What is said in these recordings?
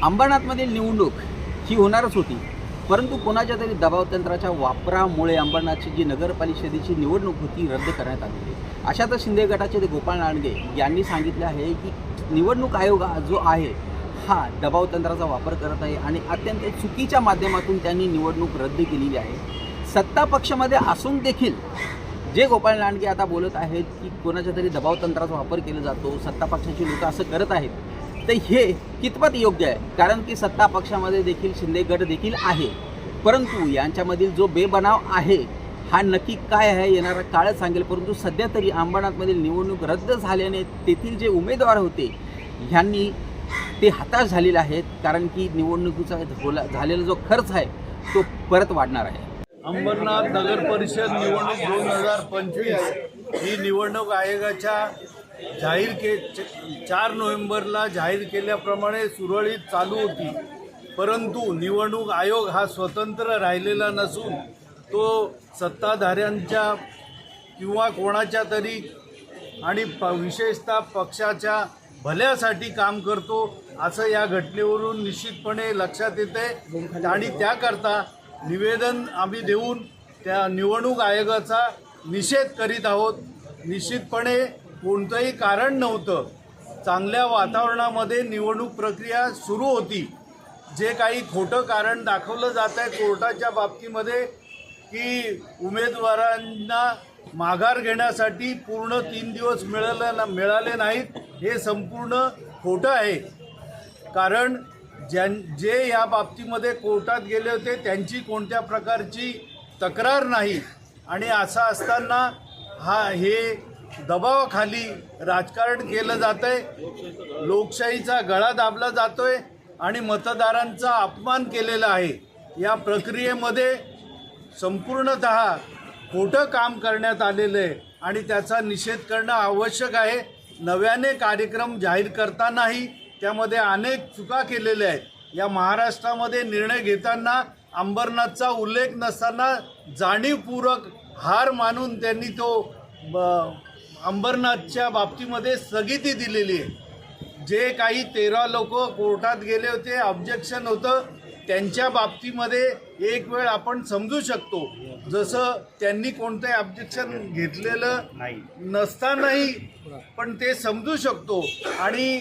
अंबरनाथमधील निवडणूक ही होणारच होती, परंतु कोणाच्या तरी दबावतंत्राच्या वापरामुळे अंबरनाथची जी नगरपालिकेची निवडणूक होती रद्द करण्यात आली। अशातच शिंदे गटाचे गोपाळ लांडगे यांनी सांगितले आहे की निवडणूक आयोग जो आहे हा दबावतंत्राचा वापर करत आहे आणि अत्यंत चुकीच्या माध्यमातून त्यांनी निवडणूक रद्द केलेली आहे। सत्ता पक्षामध्ये असून देखील जे गोपाळ लांडगे आता बोलत आहेत की कोणाच्या तरी दबावतंत्राचा वापर केला जातो, सत्ता पक्षाची लोक असं करत आहेत, तर हे कितपत योग्य आहे? कारण की सत्ता पक्षामध्ये देखील शिंदे गट देखील आहे, परंतु यांच्यामधील जो बेबनाव आहे हा नक्की काय आहे येणारा काळच सांगेल। परंतु सध्या तरी अंबरनाथमधील निवडणूक रद्द झाल्याने तेथील जे उमेदवार होते ह्यांनी ते हताश झालेले आहेत, कारण की निवडणुकीचा झालेला जो खर्च आहे तो परत वाढणार आहे। अंबरनाथ नगर परिषद निवडणूक 2025 ही निवडणूक आयोगाच्या 4 नोव्हेंबरला जाहीर केल्याप्रमाणे सुरळीत चालू होती, परंतु निवडणूक आयोग हा स्वतंत्र राहिलेला नसून तो सत्ताधाऱ्यांच्या किंवा कोणाच्या तरी आणि विशेषतः पक्षाच्या भल्यासाठी काम करतो असं या घटनेवरून निश्चितपणे लक्षात येते आणि त्याकरता निवेदन आम्ही देऊन त्या निवडणूक आयोगाचा निषेध करीत आहोत। निश्चितपणे कोणतंही कारण नव्हतं, चांगल्या वातावरणामध्ये निवडणूक प्रक्रिया सुरू होती। जे काही खोटं कारण दाखवलं जात आहे कोर्टाच्या बाबतीमध्ये की उमेदवारांना माघार घेण्यासाठी पूर्ण 3 दिवस मिळाले नाहीत, हे संपूर्ण खोटं आहे। कारण जे या बाबतीमध्ये कोर्टात गेले होते त्यांची कोणत्या प्रकारची तक्रार नाही आणि असं असताना हे दबावाखाली राजकारण केलं जात आहे, लोकशाहीचा गळा दाबला जातोय आणि मतदारांचा अपमान केलेला आहे। या प्रक्रियेमध्ये संपूर्णतः खोटं काम करण्यात आलेलं आहे आणि त्याचा निषेध करणं आवश्यक आहे। नव्याने कार्यक्रम जाहीर करतानाही त्यामध्ये अनेक चुका केलेल्या आहेत। या महाराष्ट्रामध्ये निर्णय घेताना अंबरनाथचा उल्लेख नसताना जाणीवपूर्वक हार मानून त्यांनी तो अंबरनाथच्या बाबतीमध्ये स्थगिती दिलेली आहे। जे काही 13 लोक कोर्टात गेले होते, ऑब्जेक्शन होतं, त्यांच्या बाबतीमध्ये एक वेळ आपण समजू शकतो, जसं त्यांनी कोणतं ऑब्जेक्शन घेतलेलं नसतानाही पण ते समजू शकतो। आणि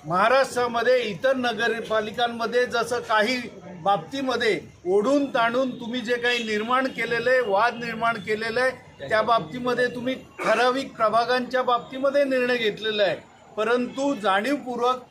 महाराष्ट्रामध्ये इतर नगरपालिकांमध्ये जसं काही बाबतीमध्ये ओढून ताणून तुम्ही जे काही निर्माण केलेलं आहे, वाद निर्माण केलेलं आहे, त्या बाबतीमध्ये तुम्ही ठराविक प्रभागांच्या बाबतीमध्ये निर्णय घेतलेला आहे, परंतु जाणीवपूर्वक